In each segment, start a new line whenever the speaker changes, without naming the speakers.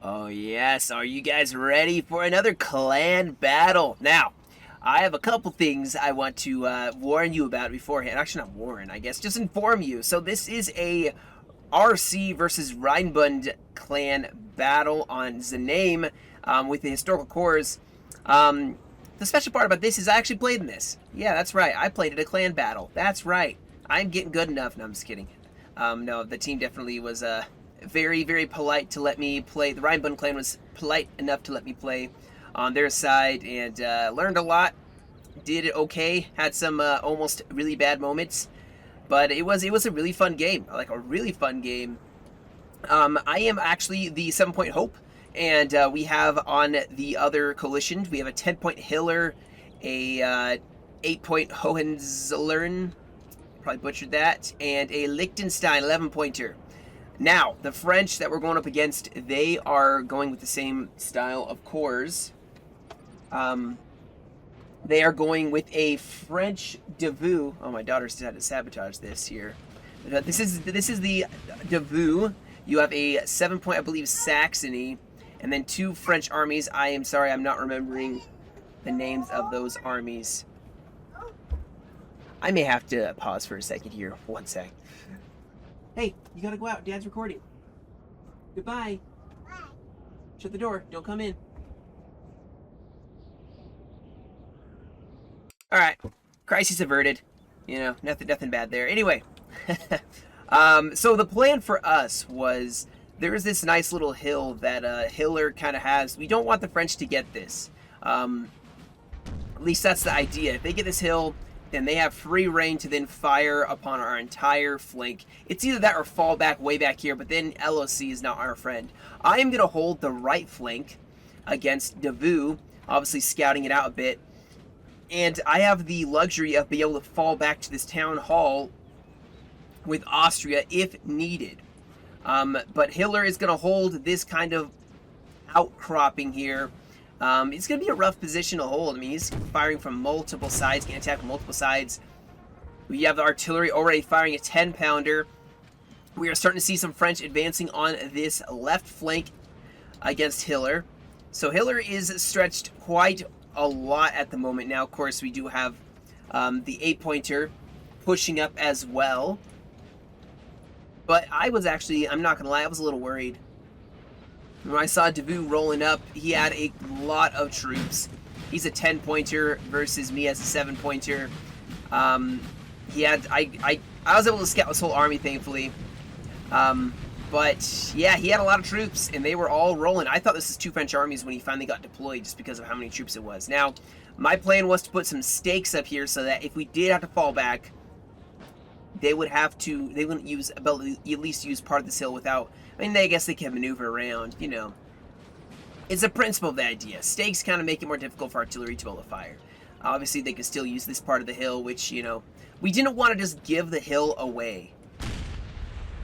Oh yes, are you guys ready for another clan battle? Now, I have a couple things I want to warn you about beforehand. Actually, not warn, I guess, just inform you. So this is a RC versus Rhinebund clan battle on Zaname with the historical cores. The special part about this is I actually played in this. Yeah, that's right. I played at a clan battle. That's right. I'm getting good enough. No, I'm just kidding. No, the team definitely was very, very polite to let me play. The Rhinebund clan was polite enough to let me play on their side, and learned a lot. Did it okay. Had some almost really bad moments, but it was a really fun game. Like a really fun game. I am actually the 7-point Hope, and we have on the other coalition, we have a 10-point Hiller, a 8-point Hohenzollern, probably butchered that, and a Liechtenstein 11-pointer. Now, the French that we're going up against, they are going with the same style of cores. They are going with a French Davout. Oh, my daughter had to sabotage this here. This is the Davout. You have a 7-point, I believe, Saxony, and then 2 French armies. I am sorry, I'm not remembering the names of those armies. I may have to pause for a second here. One sec. Hey, you gotta go out. Dad's recording. Goodbye. Bye. Shut the door. Don't come in. All right. Crisis averted. You know, nothing bad there. Anyway, so the plan for us was there is this nice little hill that Hiller kind of has. We don't want the French to get this. At least that's the idea. If they get this hill, then they have free reign to then fire upon our entire flank. It's either that or fall back way back here, but then LOC is not our friend. I am going to hold the right flank against Davout, obviously scouting it out a bit. And I have the luxury of being able to fall back to this town hall with Austria if needed. But Hiller is going to hold this kind of outcropping here. It's going to be a rough position to hold. I mean, he's firing from multiple sides, can attack from multiple sides. We have the artillery already firing a 10-pounder. We are starting to see some French advancing on this left flank against Hiller. So Hiller is stretched quite a lot at the moment. Now, of course, we do have the 8-pointer pushing up as well. But I was actually, I'm not going to lie, I was a little worried. When I saw Davout rolling up, he had a lot of troops. He's a 10-pointer versus me as a 7-pointer. He had, I was able to scout this whole army, thankfully. But yeah, he had a lot of troops, and they were all rolling. I thought this was 2 French armies when he finally got deployed, just because of how many troops it was. Now, my plan was to put some stakes up here so that if we did have to fall back, they wouldn't at least use part of this hill without, I mean, I guess they can maneuver around, you know. It's the principle of the idea. Stakes kind of make it more difficult for artillery to be able to fire. Obviously, they could still use this part of the hill, which, you know, we didn't want to just give the hill away.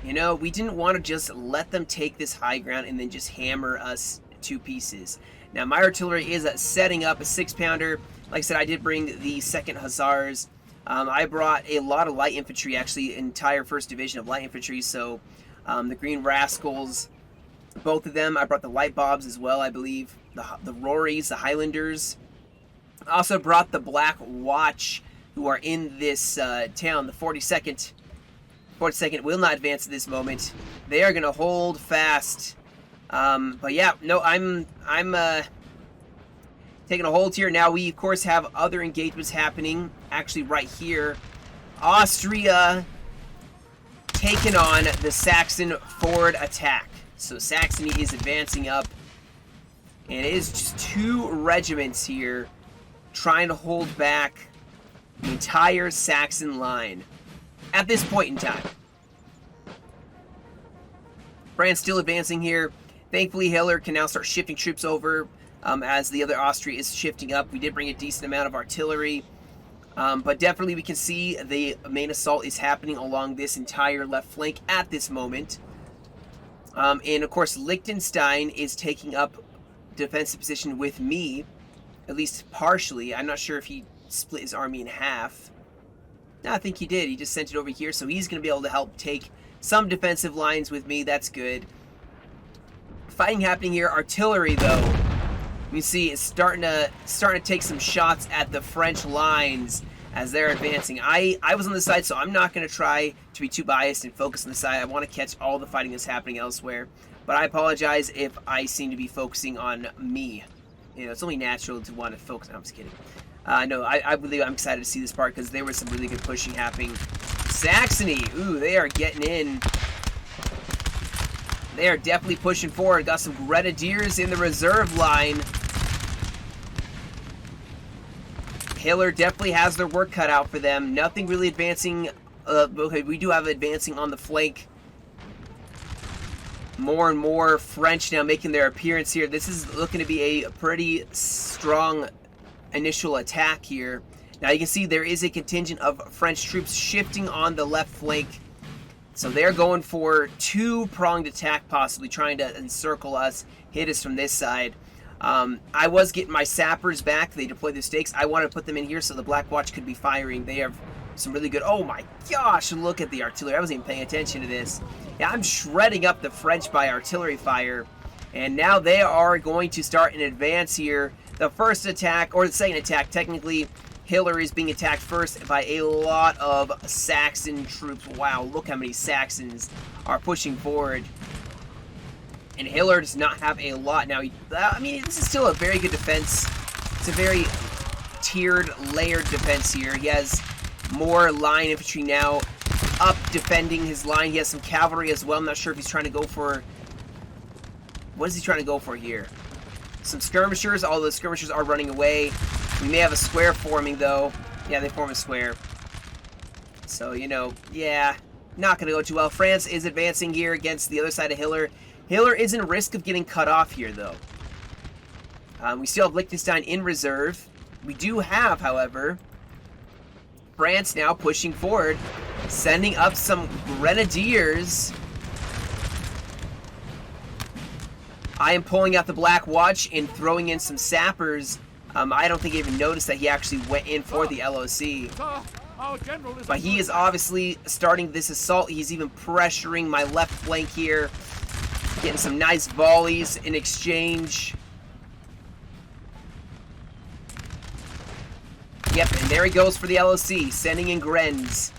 You know, we didn't want to just let them take this high ground and then just hammer us to pieces. Now, my artillery is setting up a 6-pounder. Like I said, I did bring the 2nd Hussars. I brought a lot of light infantry, actually, entire 1st Division of light infantry. So, the Green Rascals, both of them. I brought the Light Bobs as well, I believe. The Rorys, the Highlanders. I also brought the Black Watch, who are in this town, the 42nd. 42nd will not advance at this moment. They are going to hold fast. But yeah, no, I'm taking a hold here. Now we, of course, have other engagements happening. Actually, right here. Austria taking on the Saxon forward attack. So Saxony is advancing up. And it is just 2 regiments here trying to hold back the entire Saxon line at this point in time. France still advancing here. Thankfully, Hiller can now start shifting troops over as the other Austria is shifting up. We did bring a decent amount of artillery. But definitely we can see the main assault is happening along this entire left flank at this moment. And of course, Liechtenstein is taking up defensive position with me, at least partially. I'm not sure if he split his army in half. No, I think he did. He just sent it over here, so he's going to be able to help take some defensive lines with me. That's good. fighting happening here. Artillery, though, you see, is starting to take some shots at the French lines as they're advancing. I was on the side, so I'm not going to try to be too biased and focus on the side. I want to catch all the fighting that's happening elsewhere. But I apologize if I seem to be focusing on me. You know, it's only natural to want to focus. No, I'm just kidding. No, I'm excited to see this part because there was some really good pushing happening. Saxony, ooh, they are getting in. They are definitely pushing forward. Got some Grenadiers in the reserve line. Hitler definitely has their work cut out for them. Nothing really advancing. Okay, we do have advancing on the flank. More and more French now making their appearance here. This is looking to be a pretty strong initial attack here. Now you can see there is a contingent of French troops shifting on the left flank. So they're going for two-pronged attack, possibly trying to encircle us, hit us from this side. I was getting my sappers back. They deployed the stakes. I wanted to put them in here so the Black Watch could be firing. They have some really good... Oh my gosh, look at the artillery. I wasn't even paying attention to this. Yeah, I'm shredding up the French by artillery fire. And now they are going to start an advance here. The first attack, or the second attack, technically, Hitler is being attacked first by a lot of Saxon troops. Wow, look how many Saxons are pushing forward. And Hitler does not have a lot. Now, I mean, this is still a very good defense. It's a very tiered, layered defense here. He has more line infantry now up defending his line. He has some cavalry as well. I'm not sure if he's trying to go for... What is he trying to go for here? Some skirmishers. All the skirmishers are running away. We may have a square forming, though. Yeah, they form a square. So, you know, yeah, not going to go too well. France is advancing here against the other side of Hitler. Hitler is in risk of getting cut off here, though. We still have Liechtenstein in reserve. We do have, however, France now pushing forward, sending up some Grenadiers. I am pulling out the Black Watch and throwing in some sappers. I don't think I even noticed that he actually went in for the LOC. But he is obviously starting this assault. He's even pressuring my left flank here. Getting some nice volleys in exchange. Yep, and there he goes for the LOC, sending in Grens.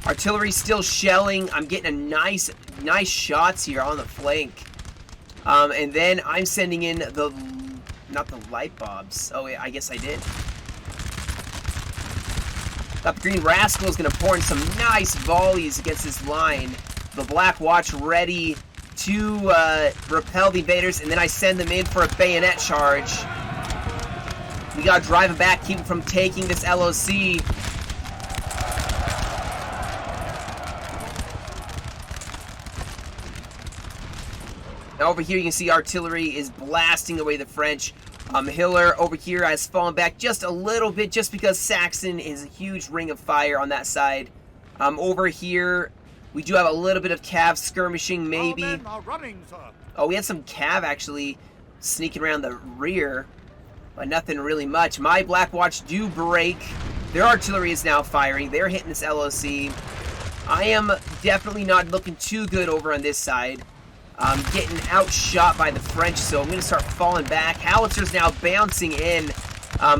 Artillery still shelling. I'm getting a nice shots here on the flank. And then I'm sending in the... Not the light bobs. Oh, yeah, I guess I did. That Green Rascal is going to pour in some nice volleys against this line. The Black Watch ready to repel the invaders, and then I send them in for a bayonet charge. We got to drive them back, keep them from taking this LOC. Now over here you can see artillery is blasting away the French. Hitler over here has fallen back just a little bit just because Saxon is a huge ring of fire on that side. Over here we do have a little bit of Cav skirmishing maybe.
All men are running, sir.
Oh, we had some Cav actually sneaking around the rear, but nothing really much. My Black Watch do break. Their artillery is now firing. They're hitting this LOC. I am definitely not looking too good over on this side. Getting outshot by the French, so I'm going to start falling back. Howitzers now bouncing in.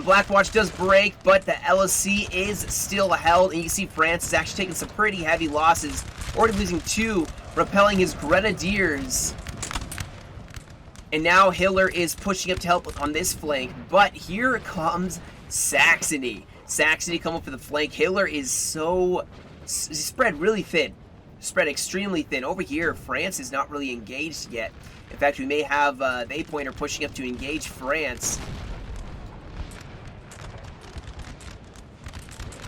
Black Watch does break, but the LOC is still held. And you can see France is actually taking some pretty heavy losses. Already losing 2, repelling his Grenadiers. And now Hitler is pushing up to help on this flank. But here comes Saxony. Saxony coming for the flank. Hitler is spread really thin. Spread extremely thin. Over here, France is not really engaged yet. In fact, we may have the 8-pointer pushing up to engage France.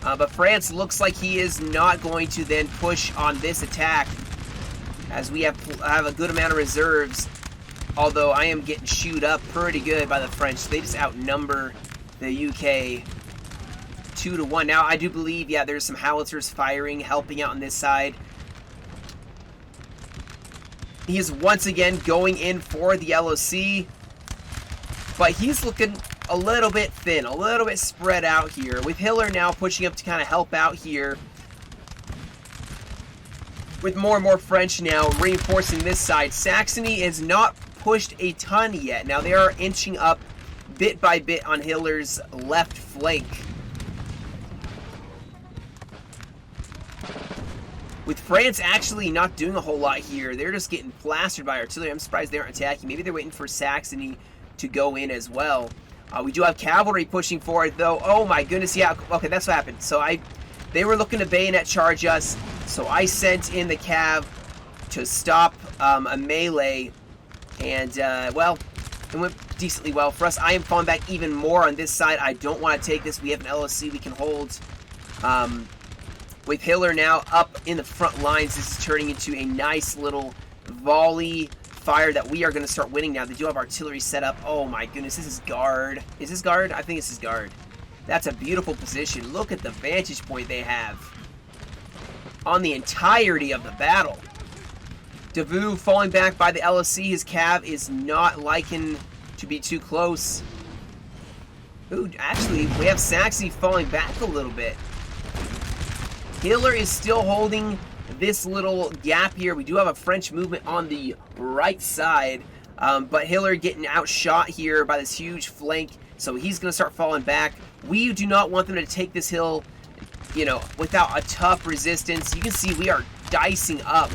But France looks like he is not going to then push on this attack, as we have a good amount of reserves. Although I am getting chewed up pretty good by the French. They just outnumber the UK 2-1. Now, I do believe, yeah, there's some howitzers firing, helping out on this side. He is once again going in for the LOC, but he's looking a little bit thin, a little bit spread out here, with Hitler now pushing up to kind of help out here, with more and more French now reinforcing this side. Saxony is not pushed a ton yet. Now they are inching up bit by bit on Hitler's left flank. With France actually not doing a whole lot here, they're just getting plastered by artillery. I'm surprised they aren't attacking. Maybe they're waiting for Saxony to go in as well. We do have cavalry pushing forward, though. Oh my goodness, yeah. Okay, that's what happened. So they were looking to bayonet charge us, so I sent in the cav to stop a melee, and well, it went decently well for us. I am falling back even more on this side. I don't want to take this. We have an LOC we can hold. With Hitler now up in the front lines, this is turning into a nice little volley fire that we are going to start winning now. They do have artillery set up. Oh my goodness, this is guard. Is this guard? I think this is guard. That's a beautiful position. Look at the vantage point they have on the entirety of the battle. Davout falling back by the LOC. His cav is not liking to be too close. Ooh, actually, we have Saxony falling back a little bit. Hitler is still holding this little gap here. We do have a French movement on the right side, but Hitler getting outshot here by this huge flank, so he's going to start falling back. We do not want them to take this hill, you know, without a tough resistance. You can see we are dicing up.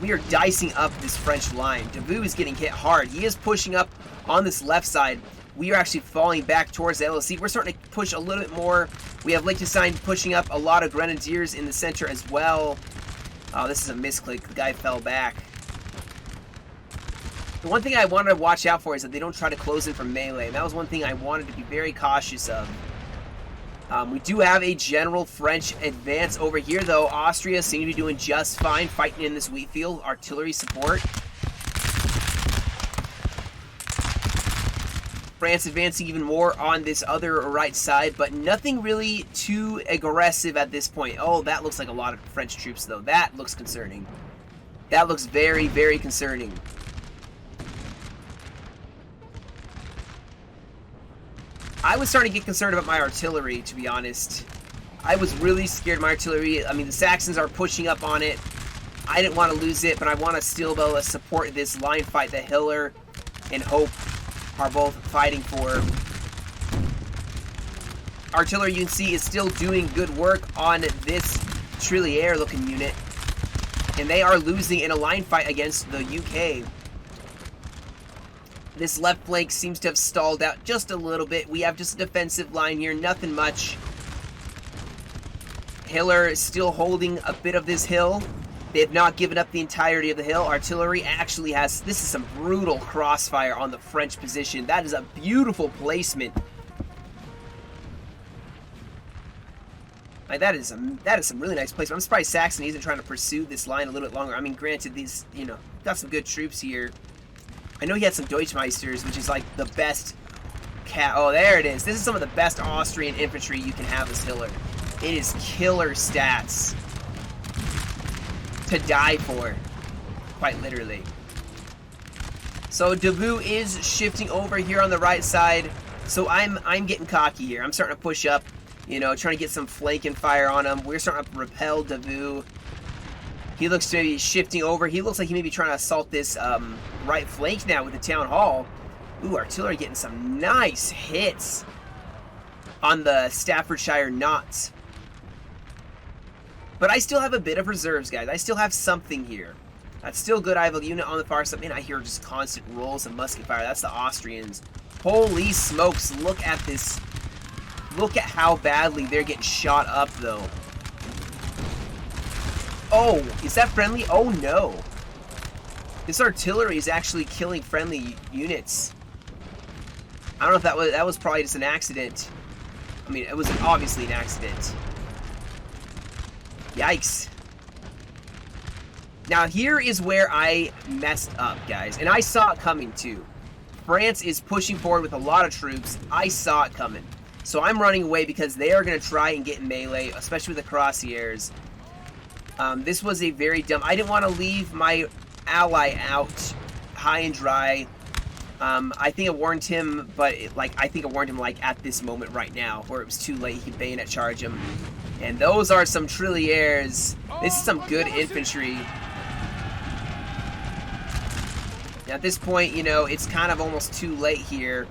We are dicing up this French line. Davout is getting hit hard. He is pushing up on this left side. We are actually falling back towards the LOC. We're starting to push a little bit more. We have Liechtenstein pushing up, a lot of grenadiers in the center as well. Oh, this is a misclick. The guy fell back. The one thing I wanted to watch out for is that they don't try to close in from melee. And that was one thing I wanted to be very cautious of. We do have a general French advance over here, though. Austria seem to be doing just fine fighting in this wheat field. Artillery support. France advancing even more on this other right side, but nothing really too aggressive at this point. Oh, that looks like a lot of French troops, though. That looks concerning. That looks very, very concerning. I was starting to get concerned about my artillery, to be honest. I was really scared of my artillery. I mean, the Saxons are pushing up on it. I didn't want to lose it, but I want to still be able to support this line fight that Hitler and Hope are both fighting for. Artillery, you can see, is still doing good work on this Trillier looking unit, and they are losing in a line fight against the UK. This left flank seems to have stalled out just a little bit. We have just a defensive line here, nothing much. Hitler is still holding a bit of this hill. They have not given up the entirety of the hill. Artillery actually has... This is some brutal crossfire on the French position. That is a beautiful placement. Like, that is some really nice placement. I'm surprised Saxony isn't trying to pursue this line a little bit longer. I mean, granted, these, you know, got some good troops here. I know he had some Deutschmeisters, which is like the best... Oh, there it is. This is some of the best Austrian infantry you can have as Hitler. It is killer stats to die for, quite literally. So Davout is shifting over here on the right side. So I'm getting cocky here. I'm starting to push up, you know, trying to get some flanking fire on him. We're starting to repel Davout. He looks to be shifting over. He looks like he may be trying to assault this right flank now with the town hall. Ooh, artillery getting some nice hits on the Staffordshire knots. But I still have a bit of reserves, guys. I still have something here. That's still good. I have a unit on the far side. Man, I hear just constant rolls of musket fire. That's the Austrians. Holy smokes. Look at this. Look at how badly they're getting shot up, though. Oh, is that friendly? Oh, no. This artillery is actually killing friendly units. I don't know if that was probably just an accident. I mean, it was obviously an accident. Yikes. Now, here is where I messed up, guys. And I saw it coming, too. France is pushing forward with a lot of troops. I saw it coming. So I'm running away because they are going to try and get in melee, especially with the Crossiers. This was a very dumb... I didn't want to leave my ally out high and dry. I think I warned him, but I think I warned him at this moment right now, where it was too late. He could bayonet charge him. And those are some Trilliers. This is some good infantry. At this point, you know, it's kind of almost too late here.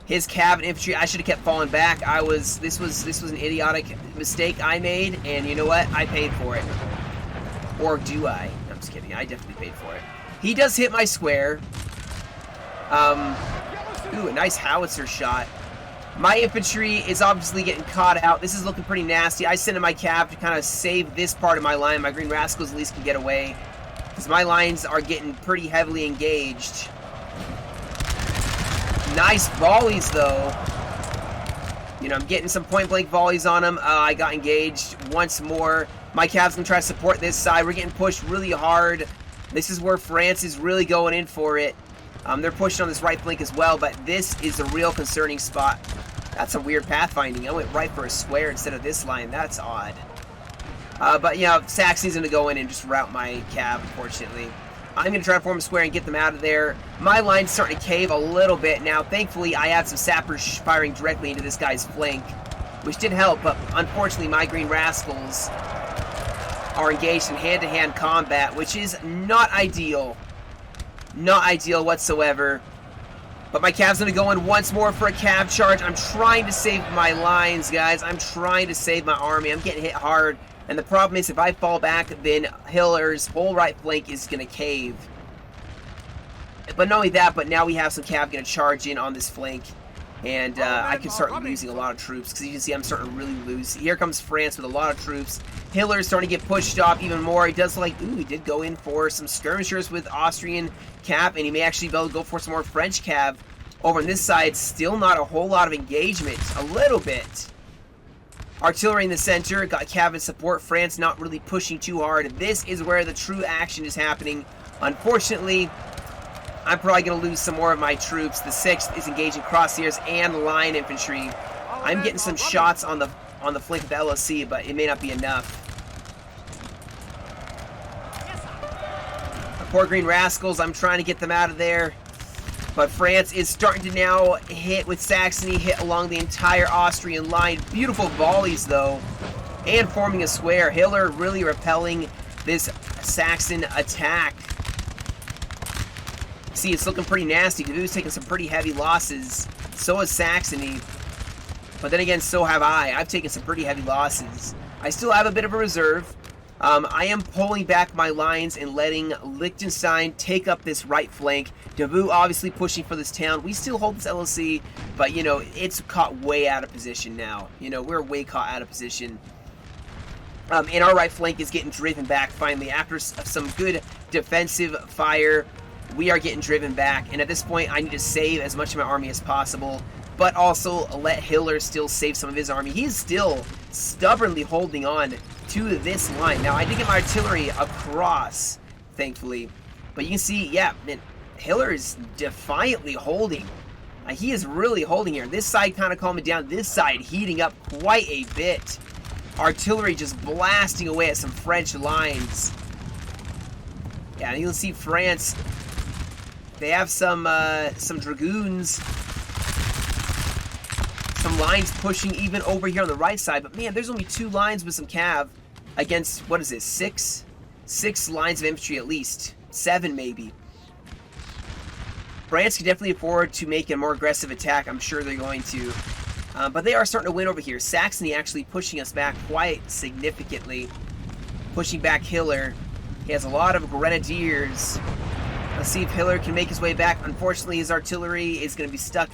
His cav and infantry, I should have kept falling back. This was an idiotic mistake I made, and you know what? I paid for it. Or do I? I'm just kidding. I definitely paid for it. He does hit my square. Ooh, a nice howitzer shot. My infantry is obviously getting caught out. This is looking pretty nasty. I sent in my cav to kind of save this part of my line. My green rascals at least can get away, because my lines are getting pretty heavily engaged. Nice volleys, though. You know, I'm getting some point-blank volleys on them. I got engaged once more. My cav's going to try to support this side. We're getting pushed really hard. This is where France is really going in for it. They're pushing on this right flank as well, but this is a real concerning spot. That's a weird pathfinding. I went right for a square instead of this line. That's odd. But, you know, Saxony's going to go in and just rout my cav, unfortunately. I'm going to try to form a square and get them out of there. My line's starting to cave a little bit now. Thankfully, I have some sappers firing directly into this guy's flank, which did help, but unfortunately, my green rascals are engaged in hand-to-hand combat, which is not ideal. Not ideal whatsoever. But my cav's going to go in once more for a cav charge. I'm trying to save my lines, guys. I'm trying to save my army. I'm getting hit hard. And the problem is, if I fall back, then Hiller's whole right flank is going to cave. But not only that, but now we have some cav going to charge in on this flank. And I can start losing a lot of troops, because you can see I'm starting to really lose. Here comes France with a lot of troops. Hiller's starting to get pushed off even more. He does like, ooh, he did go in for some skirmishers with Austrian cav, and he may actually be able to go for some more French cav. Over on this side, still not a whole lot of engagement. A little bit. Artillery in the center, got cav and support. France not really pushing too hard. This is where the true action is happening. Unfortunately, I'm probably going to lose some more of my troops. The 6th is engaging crosshairs and line infantry. I'm getting some shots on the flank of the LOC, but it may not be enough. The poor green rascals, I'm trying to get them out of there. But France is starting to now hit with Saxony, hit along the entire Austrian line. Beautiful volleys, though, and forming a square. Hiller really repelling this Saxon attack. See, it's looking pretty nasty. Davu's taking some pretty heavy losses. So is Saxony. But then again, so have I. I've taken some pretty heavy losses. I still have a bit of a reserve. I am pulling back my lines and letting Liechtenstein take up this right flank. Davu obviously pushing for this town. We still hold this LOC, but, you know, it's caught way out of position now. You know, we're way caught out of position. And our right flank is getting driven back finally. After some good defensive fire, we are getting driven back. And at this point, I need to save as much of my army as possible, but also let Hiller still save some of his army. He's still stubbornly holding on to this line. Now, I did get my artillery across, thankfully. But you can see, yeah, man, Hiller is defiantly holding. He is really holding here. This side kind of calming down. This side heating up quite a bit. Artillery just blasting away at some French lines. Yeah, and you'll see France. They have some dragoons. Some lines pushing even over here on the right side. But man, there's only 2 lines with some cav against, what is this, 6? 6 lines of infantry at least. 7 maybe. France can definitely afford to make a more aggressive attack. I'm sure they're going to. But they are starting to win over here. Saxony actually pushing us back quite significantly. Pushing back Hiller. He has a lot of grenadiers. Let's see if Hiller can make his way back. Unfortunately, his artillery is going to be stuck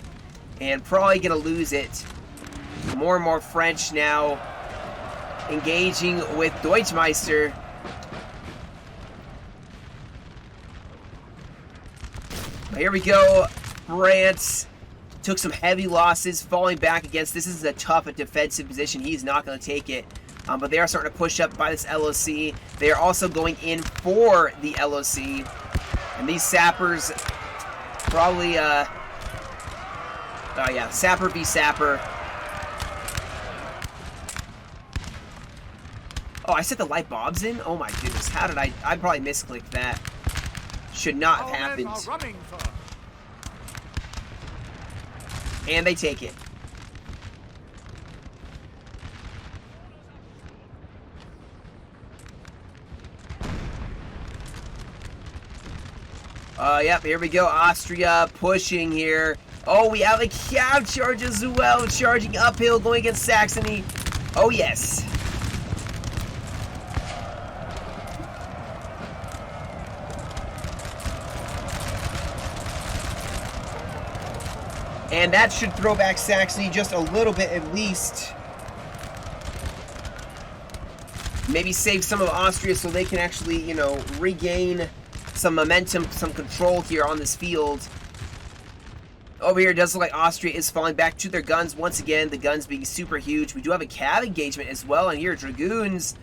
and probably going to lose it. More and more French now engaging with Deutschmeister. But here we go. France took some heavy losses, falling back against. This is a tough defensive position. He's not going to take it. But they are starting to push up by this LOC. They are also going in for the LOC. And these sappers probably... Oh yeah, sapper v sapper. Oh, I set the light bobs in? Oh my goodness, how did I probably misclicked that. Should not have happened. And they take it. Yep, here we go. Austria pushing here. Oh, we have a cav charge as well. Charging uphill, going against Saxony. Oh, yes. And that should throw back Saxony just a little bit at least. Maybe save some of Austria so they can actually, you know, regain some momentum, some control here on this field. Over here, it does look like Austria is falling back to their guns once again. The guns being super huge. We do have a cav engagement as well. And here, Dragoons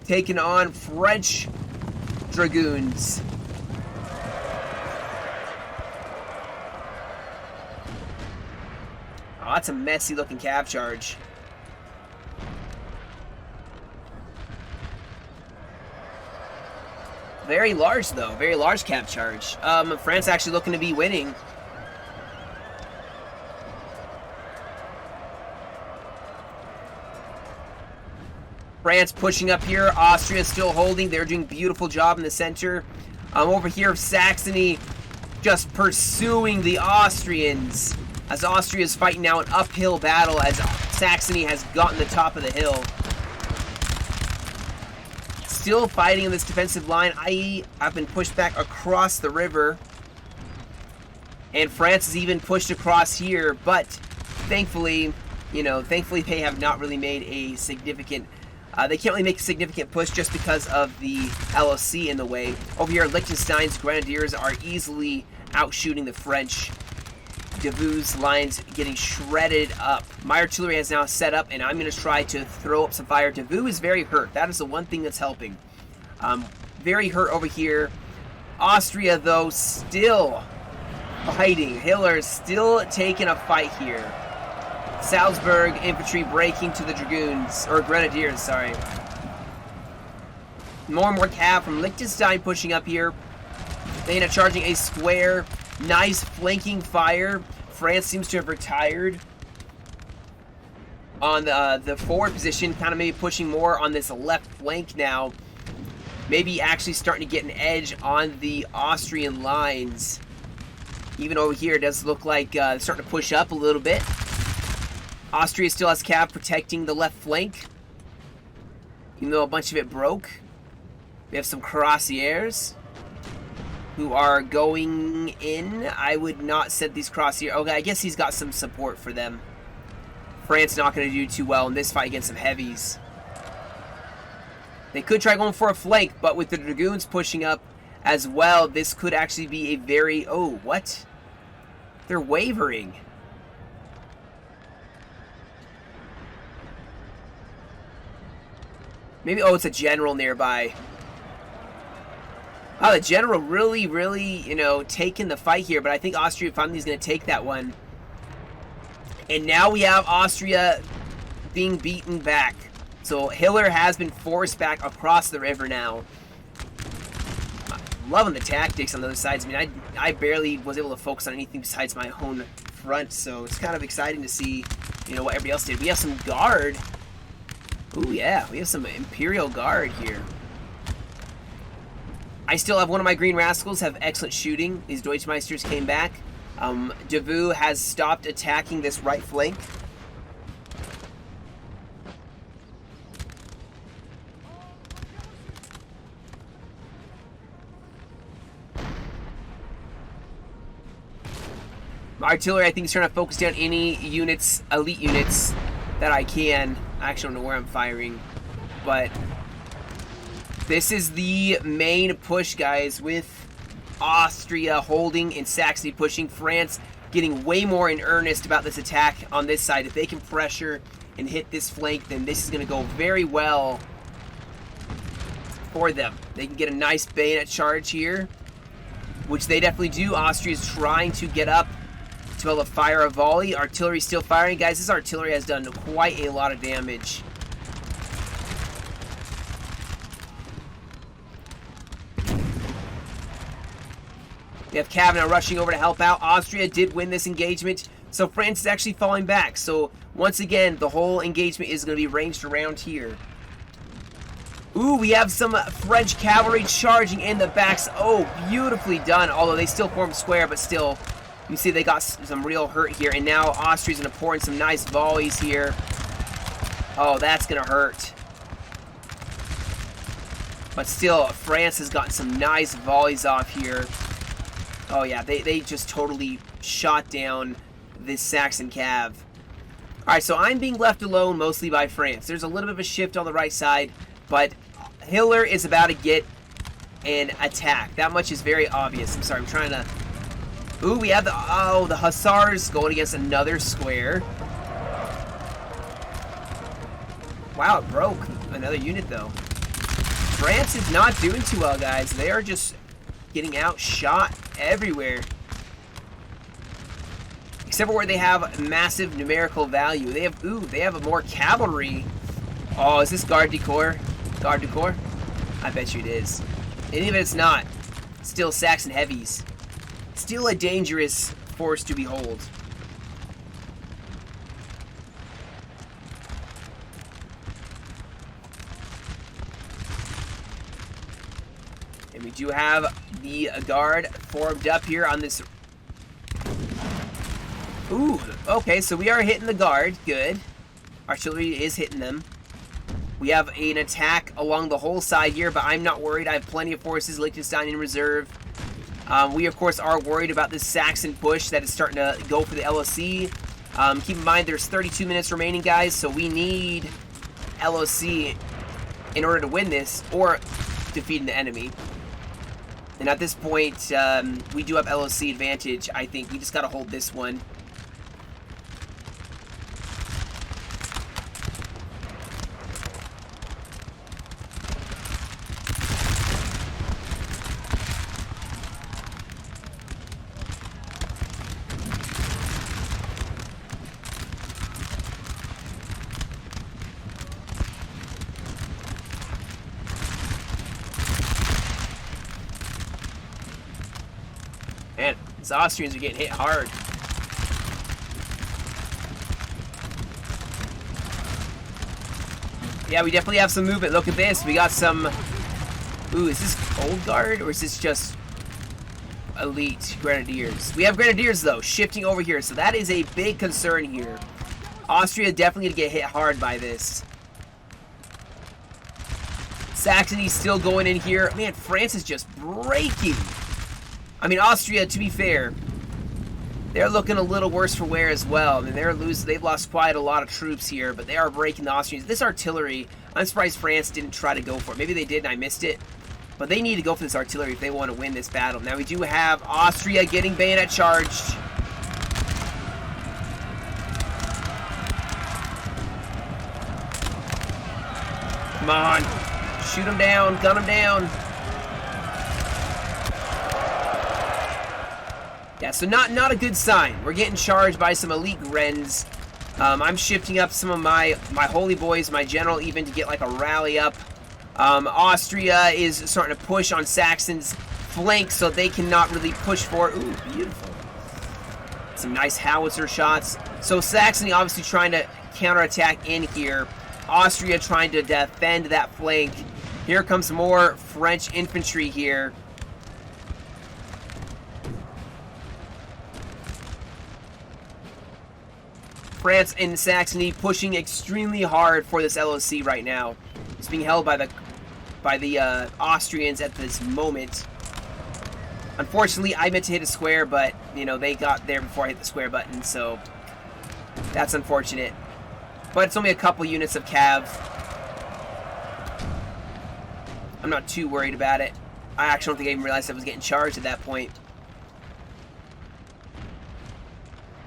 taking on French Dragoons. Oh, that's a messy looking cav charge. Very large, though. Very large cav charge. France actually looking to be winning. France pushing up here. Austria still holding. They're doing a beautiful job in the center. Over here, Saxony just pursuing the Austrians. As Austria is fighting now an uphill battle as Saxony has gotten the top of the hill. Still fighting in this defensive line. I've been pushed back across the river. And France is even pushed across here. But thankfully, you know, thankfully they have not really made a significant... they can't really make a significant push just because of the LOC in the way. Over here, Liechtenstein's Grenadiers are easily outshooting the French. Davout's lines getting shredded up. My artillery has now set up, and I'm going to try to throw up some fire. Davout is very hurt. That is the one thing that's helping. Very hurt over here. Austria, though, still fighting. Hitler is still taking a fight here. Salzburg infantry breaking to the Dragoons, or Grenadiers, sorry. More and more cav from Liechtenstein pushing up here. They end up charging a square. Nice flanking fire. France seems to have retired on the forward position, kind of maybe pushing more on this left flank now. Maybe actually starting to get an edge on the Austrian lines. Even over here, it does look like starting to push up a little bit. Austria still has cav protecting the left flank, even though a bunch of it broke. We have some cuirassiers who are going in. I would not set these cuirassiers. Okay, I guess he's got some support for them. France not going to do too well in this fight against some heavies. They could try going for a flank, but with the Dragoons pushing up as well, this could actually be a very... Oh, what? They're wavering. Maybe, oh, it's a general nearby. Oh, the general really, you know, taking the fight here, but I think Austria finally is going to take that one. And now we have Austria being beaten back. So Hitler has been forced back across the river now. Loving the tactics on the other sides. I mean, I barely was able to focus on anything besides my own front, so it's kind of exciting to see, you know, what everybody else did. We have some guard. Ooh, yeah, we have some Imperial Guard here. I still have one of my Green Rascals, have excellent shooting. These Deutschmeisters came back. Davout has stopped attacking this right flank. My artillery, I think, is trying to focus down any units, elite units, that I can. I actually don't know where I'm firing, but this is the main push, guys, with Austria holding and Saxony pushing. France getting way more in earnest about this attack on this side. If they can pressure and hit this flank, then this is going to go very well for them. They can get a nice bayonet charge here, which they definitely do. Austria is trying to get up to be able to fire a volley. Artillery still firing. Guys, this artillery has done quite a lot of damage. We have Kavanaugh rushing over to help out. Austria did win this engagement, so France is actually falling back. So once again, the whole engagement is going to be ranged around here. Ooh, we have some French cavalry charging in the backs. Oh, beautifully done. Although they still form square, but still, you see they got some real hurt here. And now Austria's going to pour in some nice volleys here. Oh, that's going to hurt. But still, France has gotten some nice volleys off here. Oh, yeah, they just totally shot down this Saxon cav. Alright, so I'm being left alone mostly by France. There's a little bit of a shift on the right side, but Hitler is about to get an attack. That much is very obvious. I'm sorry, I'm trying to... Ooh, we have the Hussars going against another square. Wow, it broke. Another unit, though. France is not doing too well, guys. They are just getting outshot everywhere. Except for where they have massive numerical value. They have more cavalry. Oh, is this Garde du Corps? Garde du Corps? I bet you it is. And even if it's not, still Saxon heavies. Still a dangerous force to behold. And we do have the guard formed up here on this. Ooh, okay, so we are hitting the guard. Good. Artillery is hitting them. We have an attack along the whole side here, but I'm not worried. I have plenty of forces, Liechtenstein in reserve. We, of course, are worried about this Saxon push that is starting to go for the LOC. Keep in mind, there's 32 minutes remaining, guys, so we need LOC in order to win this, or defeating the enemy. And at this point, we do have LOC advantage, I think. We just got to hold this one. Man, these Austrians are getting hit hard. Yeah, we definitely have some movement. Look at this. We got some... Ooh, is this Old Guard or is this just Elite Grenadiers? We have Grenadiers, though, shifting over here. So that is a big concern here. Austria definitely going to get hit hard by this. Saxony's still going in here. Man, France is just breaking. I mean, Austria, to be fair, they're looking a little worse for wear as well. I mean, they've lost quite a lot of troops here, but they are breaking the Austrians. This artillery, I'm surprised France didn't try to go for it. Maybe they did and I missed it. But they need to go for this artillery if they want to win this battle. Now, we do have Austria getting bayonet charged. Come on. Shoot them down. Gun them down. Yeah, so not a good sign. We're getting charged by some elite Grens. I'm shifting up some of my holy boys, my general even, to get like a rally up. Austria is starting to push on Saxon's flank so they cannot really push forward. Ooh, beautiful. Some nice howitzer shots. So Saxony obviously trying to counterattack in here. Austria trying to defend that flank. Here comes more French infantry here. France and Saxony pushing extremely hard for this LOC right now. It's being held by the Austrians at this moment. Unfortunately, I meant to hit a square, but you know they got there before I hit the square button, so that's unfortunate. But it's only a couple units of cav. I'm not too worried about it. I actually don't think I even realized I was getting charged at that point.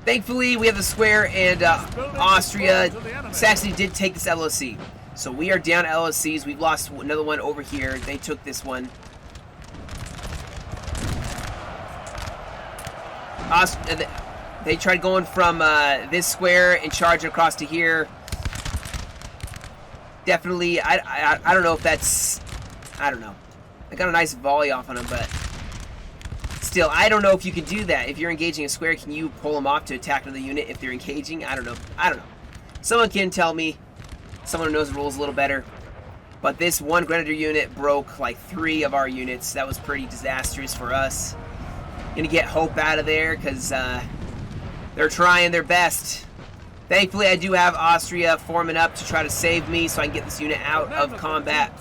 Thankfully, we have the square, and Austria, Saxony did take this LOC. So we are down LOCs. We've lost another one over here. They took this one. They tried going from this square and charging across to here. Definitely, I don't know if that's... I don't know. I got a nice volley off on him, but... Still, I don't know if you can do that. If you're engaging a square, can you pull them off to attack another unit if they're engaging? I don't know. I don't know. Someone can tell me. Someone who knows the rules a little better. But this one grenadier unit broke like 3 of our units. That was pretty disastrous for us. Gonna get Hope out of there because they're trying their best. Thankfully, I do have Austria forming up to try to save me so I can get this unit out of combat.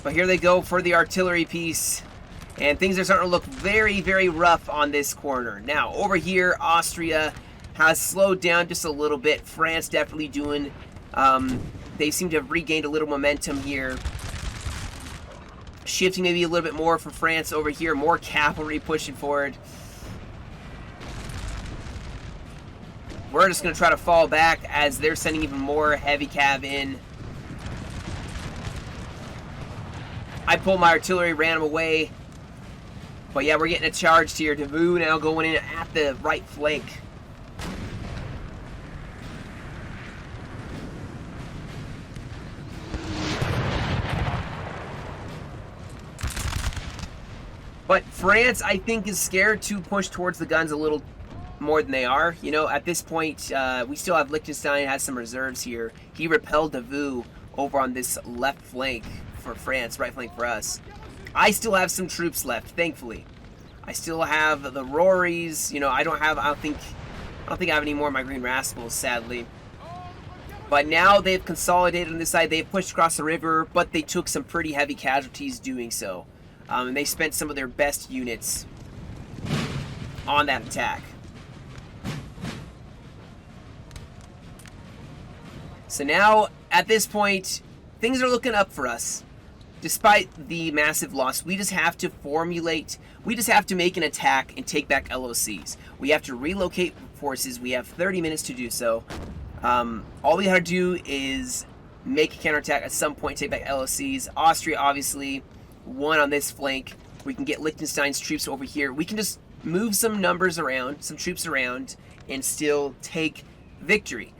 But here they go for the artillery piece. And things are starting to look very, very rough on this corner. Now, over here, Austria has slowed down just a little bit. France definitely doing... they seem to have regained a little momentum here. Shifting maybe a little bit more for France over here. More cavalry pushing forward. We're just going to try to fall back as they're sending even more heavy cav in. I pulled my artillery, ran them away. But yeah, we're getting a charge here. Davout now going in at the right flank. But France, I think, is scared to push towards the guns a little more than they are. You know, at this point, we still have Liechtenstein, has some reserves here. He repelled Davout over on this left flank for France, right flank for us. I still have some troops left, thankfully. I still have the Rorys. You know, I don't think I have any more of my Green Rascals, sadly. But now they've consolidated on this side. They've pushed across the river, but they took some pretty heavy casualties doing so. And they spent some of their best units on that attack. So now, at this point, things are looking up for us. Despite the massive loss, we just have to make an attack and take back LOCs. We have to relocate forces. We have 30 minutes to do so. All we gotta do is make a counterattack at some point, take back LOCs. Austria, obviously, won on this flank. We can get Liechtenstein's troops over here. We can just move some numbers around, some troops around, and still take victory.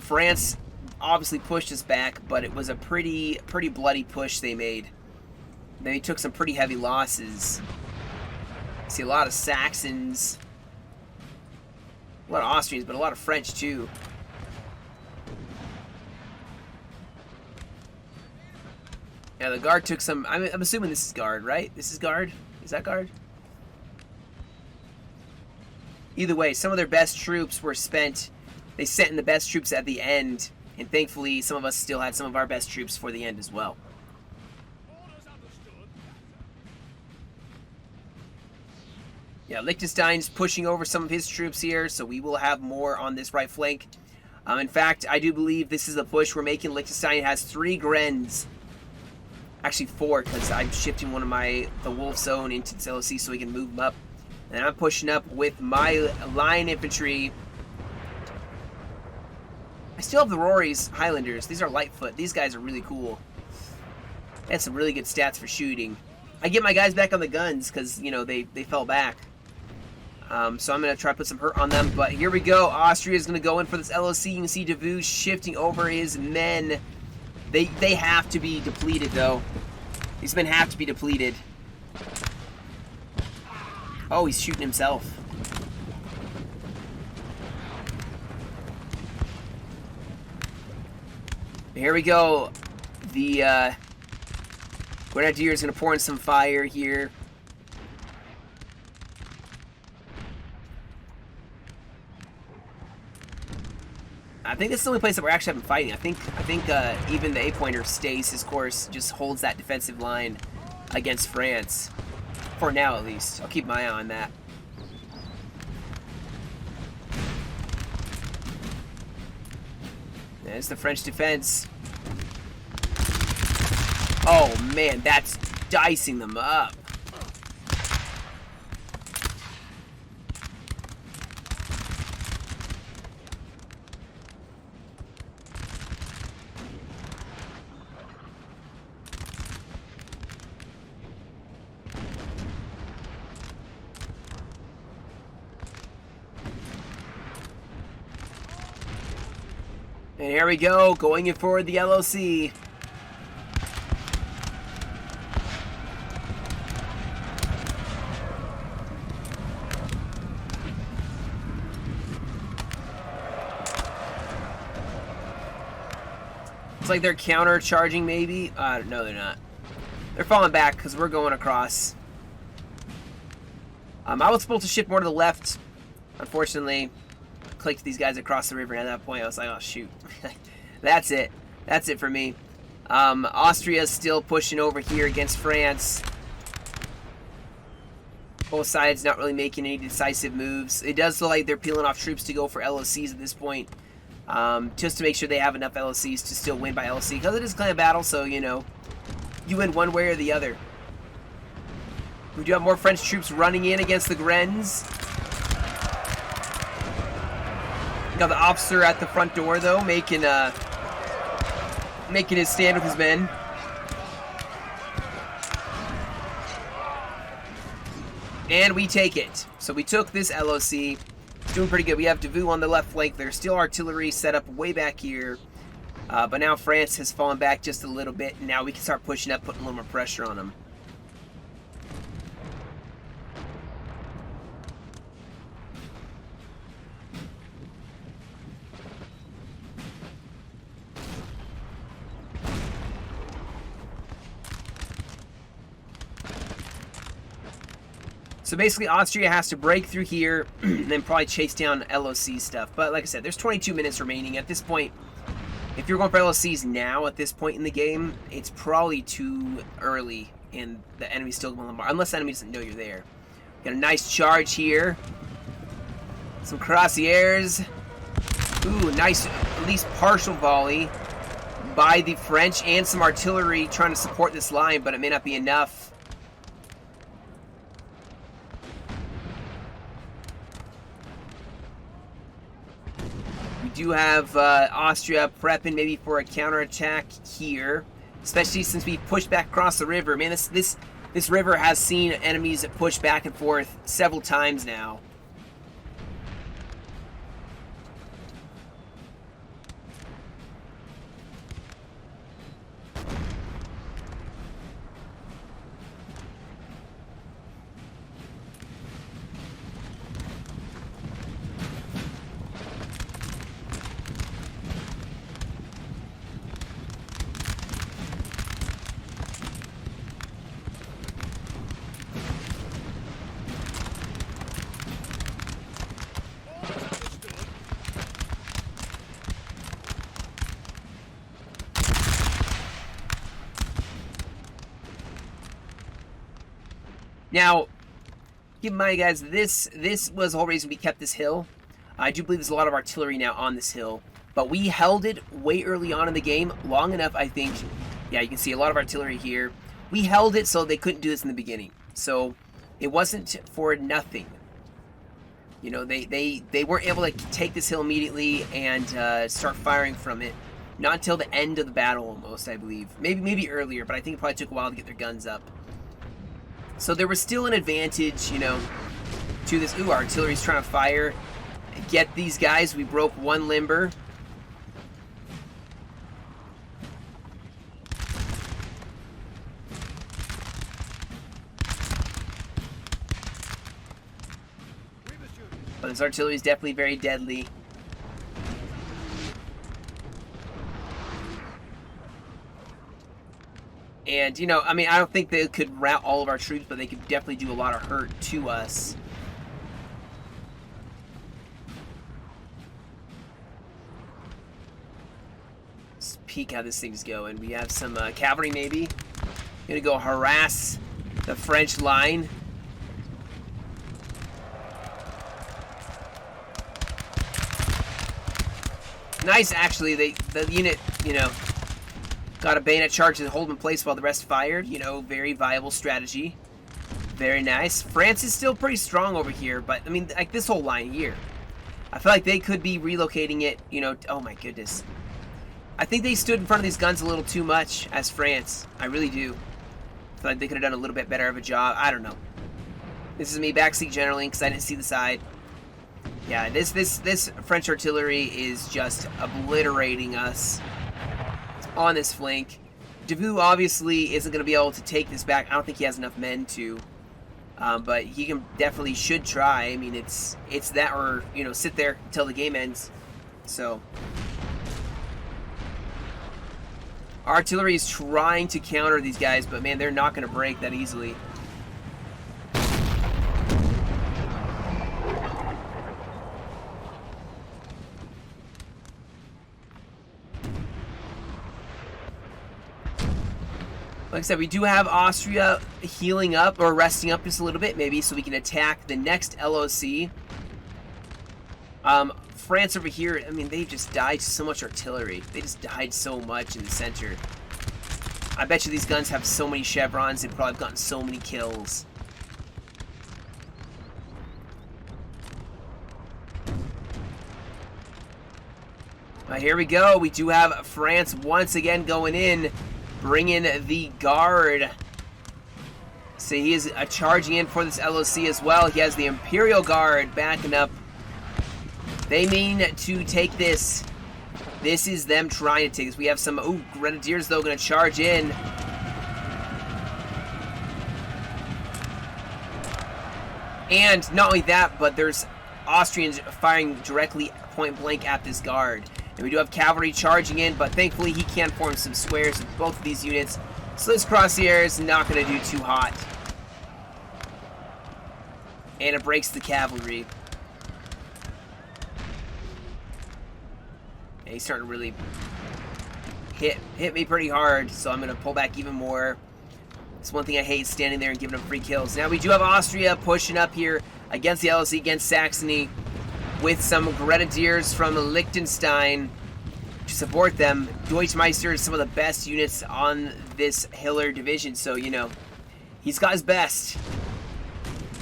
France obviously pushed us back, but it was a pretty bloody push they made. They took some pretty heavy losses. I see a lot of Saxons, a lot of Austrians, but a lot of French too. Yeah, the Guard took some... I'm assuming this is Guard, right? This is Guard? Is that Guard? Either way, some of their best troops were spent. They sent in the best troops at the end. And thankfully, some of us still had some of our best troops for the end as well. Yeah, Liechtenstein's pushing over some of his troops here, so we will have more on this right flank. In fact, I do believe this is the push we're making. Liechtenstein has 3 Grens. Actually 4, because I'm shifting one of the Wolf Zone into the LOC so we can move them up. And I'm pushing up with my line infantry. I still have the Rorys Highlanders. These are Lightfoot. These guys are really cool. They had some really good stats for shooting. I get my guys back on the guns because, you know, they fell back. So I'm going to try to put some hurt on them. But here we go. Austria is going to go in for this LOC. You can see Davout shifting over his men. They have to be depleted, though. These men have to be depleted. Oh, he's shooting himself. Here we go. The Grenadier is going to pour in some fire here. I think this is the only place that we're actually having fighting. I think even the A-pointer stays his course, just holds that defensive line against France. For now, at least. I'll keep my eye on that. There's the French defense. Oh man, that's dicing them up. And here we go, going in for the LOC. It's like they're counter-charging, maybe. No, they're not. They're falling back because we're going across. I was supposed to shift more to the left. Unfortunately, clicked these guys across the river, and at that point, I was like, oh, shoot. That's it. That's it for me. Austria's still pushing over here against France. Both sides not really making any decisive moves. It does look like they're peeling off troops to go for LOCs at this point. Just to make sure they have enough LOCs to still win by LOC. Because it is clan battle, so, you know, you win one way or the other. We do have more French troops running in against the Grens. Got the officer at the front door, though, making his stand with his men. And we take it. So we took this LOC. Doing pretty good. We have Davout on the left flank. There's still artillery set up way back here. But now France has fallen back just a little bit. And now we can start pushing up, putting a little more pressure on them. So basically, Austria has to break through here and then probably chase down LOC stuff. But like I said, there's 22 minutes remaining. At this point, if you're going for LOCs now at this point in the game, it's probably too early and the enemy's still going to bombard. Unless the enemy doesn't know you're there. Got a nice charge here. Some cuirassiers. Ooh, nice, at least partial volley by the French. And some artillery trying to support this line, but it may not be enough. We do have Austria prepping maybe for a counterattack here, especially since we pushed back across the river. Man, this river has seen enemies push back and forth several times now. Now, keep in mind, guys, this was the whole reason we kept this hill. I do believe there's a lot of artillery now on this hill, but we held it way early on in the game, long enough, I think. Yeah, you can see a lot of artillery here. We held it so they couldn't do this in the beginning. So it wasn't for nothing. You know, they weren't able to take this hill immediately and start firing from it. Not until the end of the battle, almost, I believe. Maybe earlier, but I think it probably took a while to get their guns up. So there was still an advantage, you know, to this. Ooh, artillery's trying to fire. Get these guys. We broke one limber. But this artillery is definitely very deadly. And, you know, I mean, I don't think they could rout all of our troops, but they could definitely do a lot of hurt to us. Let's peek how this thing's going. We have some cavalry, maybe. Gonna go harass the French line. Nice, actually. The unit, you know, got a bayonet charge and hold in place while the rest fired. You know, very viable strategy. Very nice. France is still pretty strong over here, but, I mean, like this whole line here. I feel like they could be relocating it, you know. Oh, my goodness. I think they stood in front of these guns a little too much as France. I really do. I feel like they could have done a little bit better of a job. I don't know. This is me backseat generally because I didn't see the side. Yeah, this French artillery is just obliterating us on this flank. Davout obviously isn't going to be able to take this back. I don't think he has enough men to. But he definitely should try. I mean, it's that or, you know, sit there until the game ends. So Artillery is trying to counter these guys, but man, they're not going to break that easily. Like I said, we do have Austria healing up or resting up just a little bit, maybe, so we can attack the next LOC. France over here, I mean, they just died to so much artillery. They just died so much in the center. I bet you these guns have so many chevrons, they've probably gotten so many kills. Here we go. We do have France once again going in, bringing the guard. So he is charging in for this LOC as well. He has the Imperial Guard backing up. They mean to take this. This is them trying to take this. We have some, ooh, Grenadiers, though, going to charge in. And not only that, but there's Austrians firing directly point blank at this guard. And we do have cavalry charging in, but thankfully he can form some squares with both of these units. So this crosshair is not going to do too hot. And it breaks the cavalry. And he's starting to really hit me pretty hard, so I'm going to pull back even more. It's one thing I hate, standing there and giving them free kills. Now we do have Austria pushing up here against the LOC, against Saxony, with some Grenadiers from Liechtenstein to support them. Deutschmeister is some of the best units on this Hiller division, so, you know, he's got his best.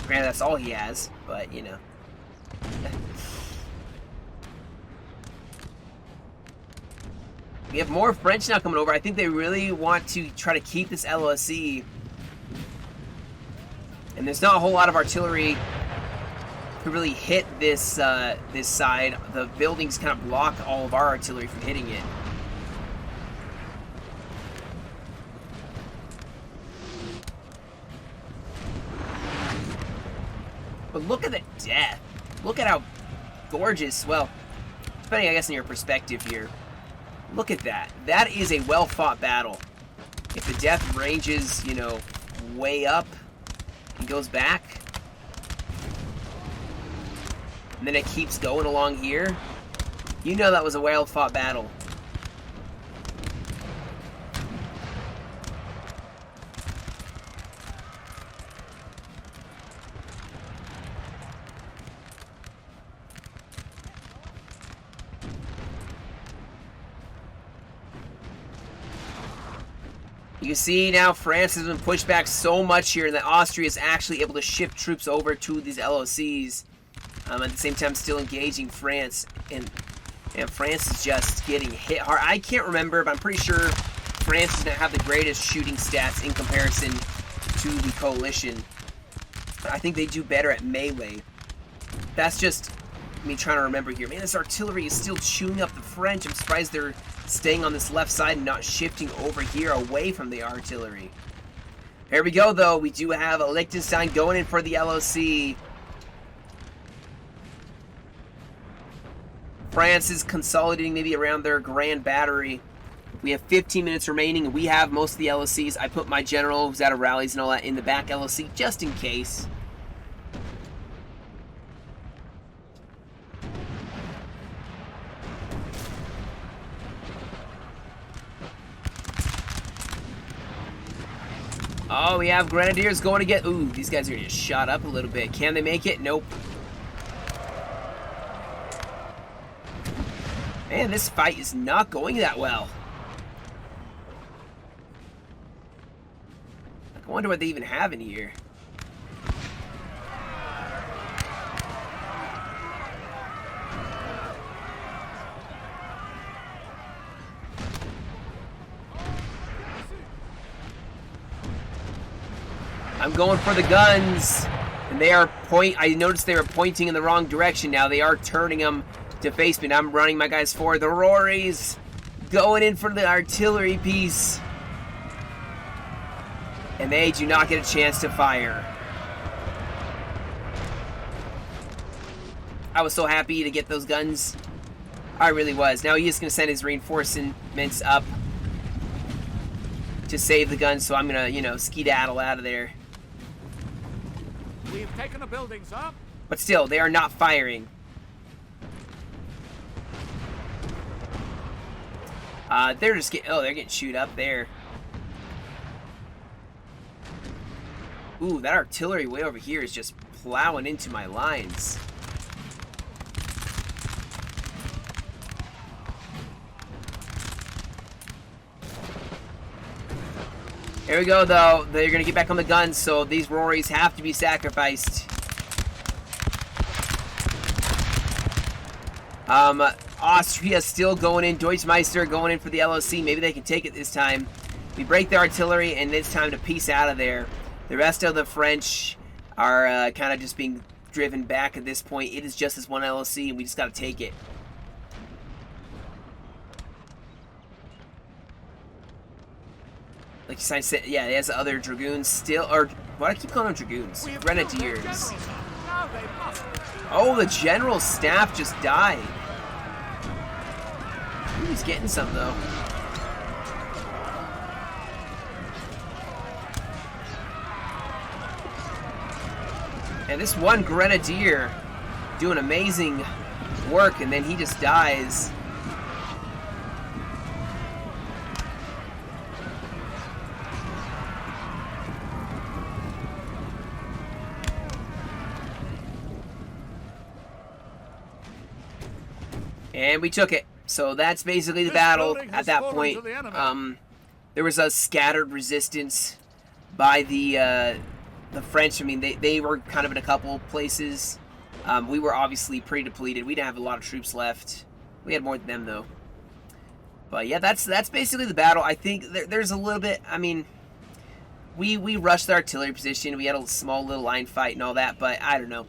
Granted, that's all he has, but, you know. We have more French now coming over. I think they really want to try to keep this LOC. And there's not a whole lot of artillery to really hit this this side. The buildings kind of block all of our artillery from hitting it. But look at the death. Look at how gorgeous, well, depending, I guess, on your perspective here. Look at that. That is a well-fought battle. If the death ranges, you know, way up and goes back, and then it keeps going along here, you know that was a well-fought battle. You can see now France has been pushed back so much here that Austria is actually able to shift troops over to these LOCs. At the same time still engaging France. And France is just getting hit hard. I can't remember, but I'm pretty sure France does not have the greatest shooting stats in comparison to the coalition. But I think they do better at melee. That's just me trying to remember here. Man, this artillery is still chewing up the French. I'm surprised they're staying on this left side and not shifting over here away from the artillery. Here we go, though. We do have Liechtenstein going in for the LOC. France is consolidating maybe around their Grand Battery. We have 15 minutes remaining, and we have most of the LOCs. I put my general, who's out of rallies and all that, in the back LOC just in case. Oh, we have Grenadiers going to get... Ooh, these guys are just shot up a little bit. Can they make it? Nope. Man, this fight is not going that well. I wonder what they even have in here. I'm going for the guns, and they are I noticed they were pointing in the wrong direction now. They are turning them to face me. I'm running my guys forward. The Rories going in for the artillery piece, and they do not get a chance to fire. I was so happy to get those guns. I really was. Now he is going to send his reinforcements up. to save the gun, so I'm gonna, you know, skedaddle out of there.
We've taken a building, sir.
But still, they are not firing. They're just getting, oh, they're getting chewed up there. Ooh, that artillery way over here is just plowing into my lines. Here we go, though. They're going to get back on the guns, so these Rorys have to be sacrificed. Austria still going in. Deutschmeister going in for the LOC. Maybe they can take it this time. We break the artillery, and it's time to piece out of there. The rest of the French are kind of just being driven back at this point. It is just this one LOC, and we just got to take it. Like I said, yeah, he has other dragoons still, or why do I keep calling them dragoons? Grenadiers. Oh, the general's staff just died. Ooh, he's getting some though. And this one grenadier doing amazing work, and then he just dies. And we took it. So that's basically the battle at that point. There was a scattered resistance by the French. I mean, they were kind of in a couple places. We were obviously pretty depleted. We didn't have a lot of troops left. We had more than them, though. But yeah, that's basically the battle. I think there's a little bit, I mean, we rushed the artillery position. We had a small little line fight and all that, but I don't know.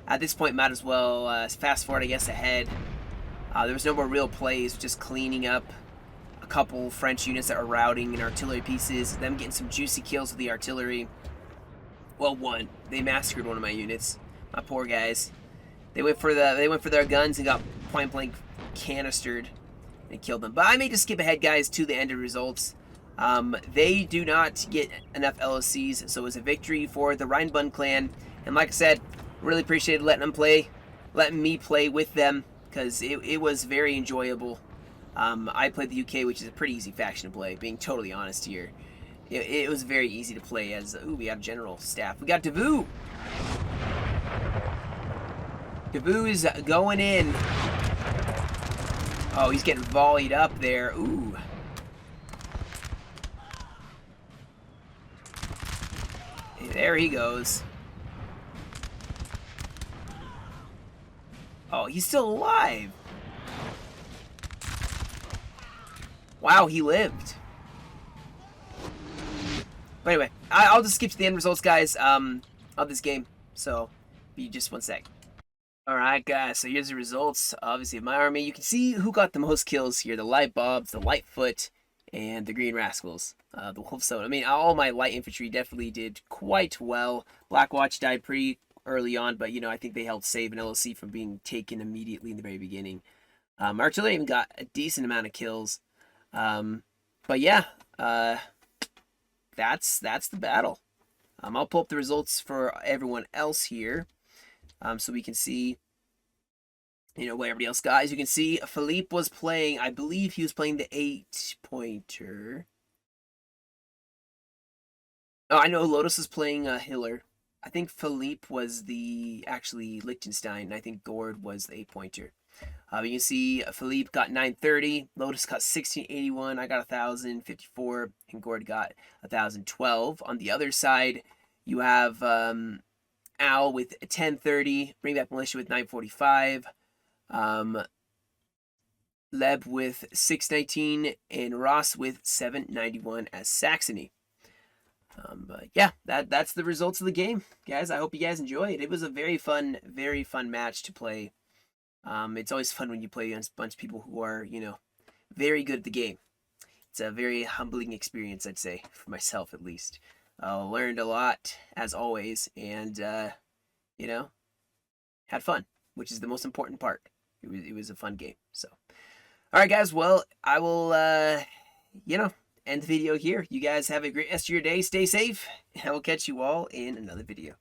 At this point, might as well fast forward, I guess, ahead. There was no more real plays, just cleaning up a couple French units that were routing and artillery pieces, them getting some juicy kills with the artillery. Well, one. They massacred one of my units. My poor guys. They went for their guns and got point blank canistered and killed them. But I may just skip ahead, guys, to the end of results. They do not get enough LOCs, so it was a victory for the Rheinbund clan. And like I said, really appreciated letting me play with them, because it was very enjoyable. I played the UK, which is a pretty easy faction to play, being totally honest here. It was very easy to play as, ooh, we have general staff. We got Davout. Davout is going in. Oh, he's getting volleyed up there. Ooh. There he goes. Oh, he's still alive. Wow, he lived. But anyway, I'll just skip to the end results, guys, of this game. So, be just one sec. Alright, guys, so here's the results, obviously, of my army. You can see who got the most kills here. The Light Bobs, the Lightfoot, and the Green Rascals. The Wolfstone. I mean, all my light infantry definitely did quite well. Blackwatch died pretty early on, but, you know, I think they helped save an LOC from being taken immediately in the very beginning. Artillery even got a decent amount of kills. But yeah, that's the battle. I'll pull up the results for everyone else here, so we can see, you know, what everybody else got. As you can see, Philippe was playing, I believe he was playing the 8-pointer. Oh, I know Lotus was playing Hiller. I think Philippe was actually Liechtenstein, and I think Gord was the 8-pointer. You can see Philippe got 930, Lotus got 1681, I got 1054, and Gord got 1012. On the other side, you have Al with 1030, Bring Back Militia with 945, Leb with 619, and Ross with 791 as Saxony. But yeah, that's the results of the game, guys. I hope you guys enjoy it. It was a very fun match to play. It's always fun when you play against a bunch of people who are, you know, very good at the game. It's a very humbling experience, I'd say, for myself at least. Learned a lot, as always, and, you know, had fun, which is the most important part. It was a fun game, so. Alright, guys, well, I will, you know, end the video here. You guys have a great rest of your day. Stay safe, and I will catch you all in another video.